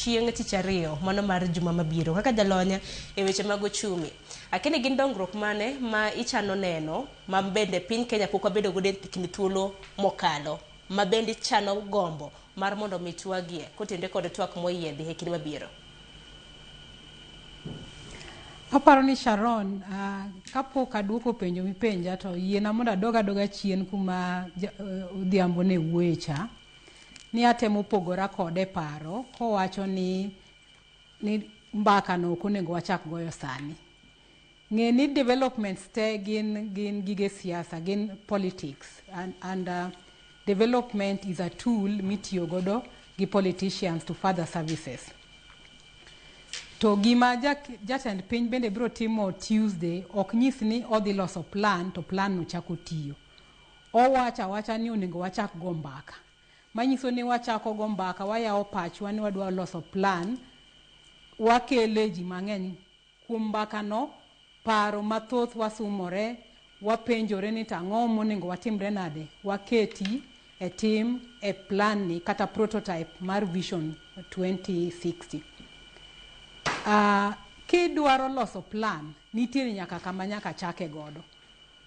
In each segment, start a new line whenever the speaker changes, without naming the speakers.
chieng' tich ariyo mano mar juma mabiro kaka jalonya e weche mag ochumi. Akini gin dongruok mane ma ichano neno ma bende piny Kenya pok wabedo godo e kind thuolo mokalo ma bende chano gombo mar mondo mitwagie kotende kod twak moyiedhi e kinde mabiro.
Aparo ni Sharon, kapok aduoko penjo mipenja to yiena mondo adoga chien kuma odhiambo ne wuecha ni atemo pogora kode paro kowacho ni mbaka no ok onego wachak goyo sani. Ng'e ni developments te gin gige siasa, gin politics and development is a tool mitiyo godo gi politicians to further services. To gima jatend piny bende biro timo Tuesday ok nyis ni odhi loso plan to plan no chako tiyo. Owacha ni onego wachak go mbaka. Manyiso ni wachako go mbaka, wayawo pachwa ni wadwa loso plan, wakele ji mang'eny kuom mbaka no, paro mathoth wasumore, wapenjore ni tang'o monego watimre nade, waketi e tim e plan ni kata prototype mar Vision 2060. Kidwaro loso plan, nitiere nyaka kama nyaka chake godo.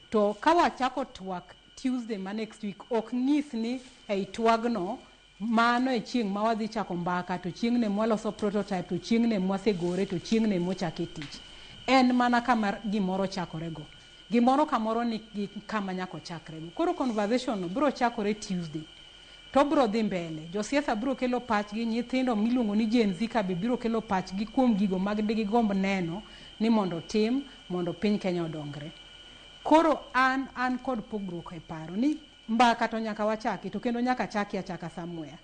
To kawa chako twak Tuesday ma next week, ok nyis ni ei twagno mano e chieng' ma wadhi chako mbaka, to chieng' ne mwaloso prototype, to chieng' ne mwasegore, to chieng' ne mwachake tich. En mana kama gimoro chakorego. Gimoro kamoro ni kama nyako chakrego. Koro conversation no biro chakore Tuesday. To biro dhi mbele. Josiasa biro kelo pachgi, nyithindo miluongo ni Gen Z ka biro kelo pachgi kuom gigo mag digigomb neno ni mondo tim, mondo piny Kenya odongre. Koro an kod pogruok e paro ni mbaka to nyaka wachaki, to kendo nyaka chaki achaka somewhere.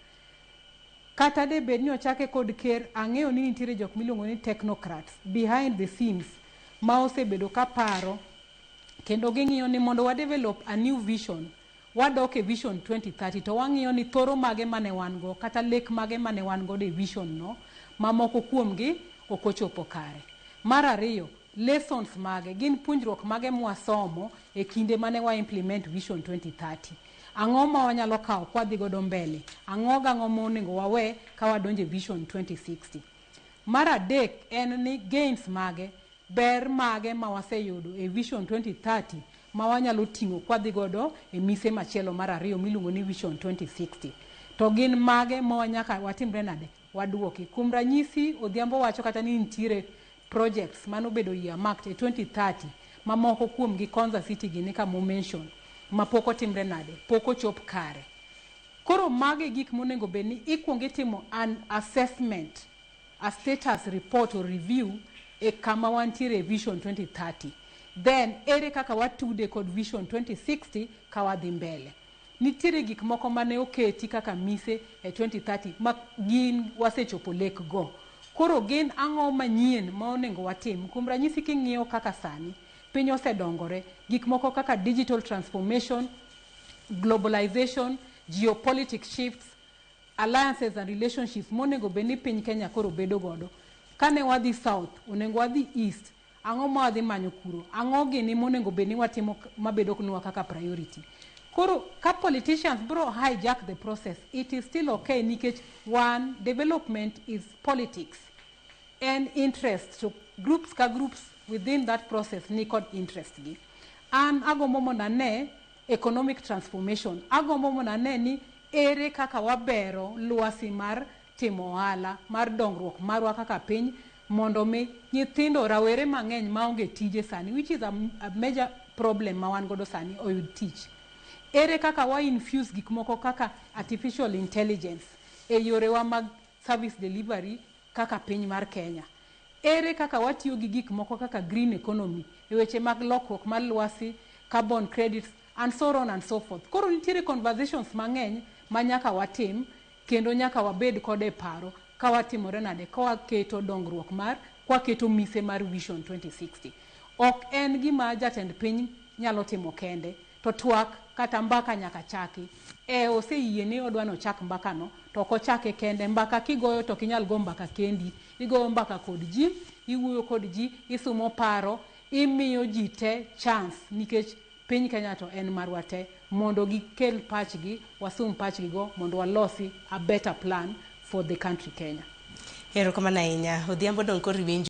Kata de bed ni ochake kod ker, ang'eyo ni nitiere jok miluongo ni technocrats behind the scenes ma osebedo ka paro kendo ging'iyo ni mondo wa develop a new vision, wadok e Vision 2030, to wang'iyo ni thoro mage mane wan go kata lek mage mane wan go de vision no ma moko kuomgi ok ochopo kare. Mar ariyo, lessons mage, gin puonjruok mage mwasomo e kinde mane wa implement Vision 2030. Ang'o ma wanyalo kawo kwa dhi godo mbele, ang'o monego wawe ka wadonje Vision 2060. Mar adek en ni gains mage, ber mage ma waseyudo e Vision 2030 ma wanyalo ting'o kwa dhi godo e mise machielo mar ariyo miluongo ni Vision 2060. To gin mage ma wanyaka watimre nade, waduoki. Kuom ranyisi, Odhiambo wacho kata ni nitiere projects mano bedo earmarked e 2030 ma moko kuom gi Konza City gini ka mo mention ma poko timre nade, poko chop kare. Koro mage gik monego beni ikuongo itimo an assessment, a status report or review e kama wantiere Vision 2030. Then ere kaka watude kod Vision 2060 ka wadhi mbele. Nitiere gik moko mane oketi kaka mise e 2030 ma gin wasechopo lek go. Koro gin ang'o manyien ma onego watim. Kuom ranyisi king'iyo kaka sani piny osedongore, gik moko kaka digital transformation, globalization, geopolitics shifts, alliances and relationships monego beni piny Kenya koro bedo godo. Kane wadhi south, onego wadhi east, ang'o ma wadhi manyo kuro, ang'o gini monego beni watimo mabedo kunwa kaka priority. Koro ka politicians bro hijack the process, it is still okay nikech one, development is politics and interest, so groups ka groups within that process nikod interest gi. An agombo mondo ane economic transformation, agombo mondo ane ni ere kaka wabero luasi mar timo ohala, mar dongruok marwa kaka piny, mondo mi nyithindo rawere mang'eny maonge tije sani, which is a major problem ma wan godo sani, oyud tich. Ere kaka wa infuse gik moko kaka artificial intelligence e yorewa mag service delivery kaka piny mar Kenya. Ere kaka watiyo gi gik moko kaka green economy e weche mag lokruok mar luasi, carbon credits and so on and so forth. Koro nitiere conversations mang'eny ma nyaka watim kendo nyaka wabed kode paro ka watimore nade, ka waketo dongruok mar, kwa keto mise mar Vision 2060. Ok en gima jatend piny nyalo timo kende, to twak kata mbaka nyaka chaki. Oseyie ni odwano chak mbaka no, to ko chake kende. Mbaka kigoyo to kinyal go mbaka kendi, igoyo mbaka kod ji, iwuoyo kod ji, isumo paro, imiyo ji te chance nikech piny Kenya to en marwa te, mondo gikel pachgi, wasum pachgi go mondo walosi a better plan for the country Kenya.
Erokamano ahinya. Odhiambo dong' koro iwinjo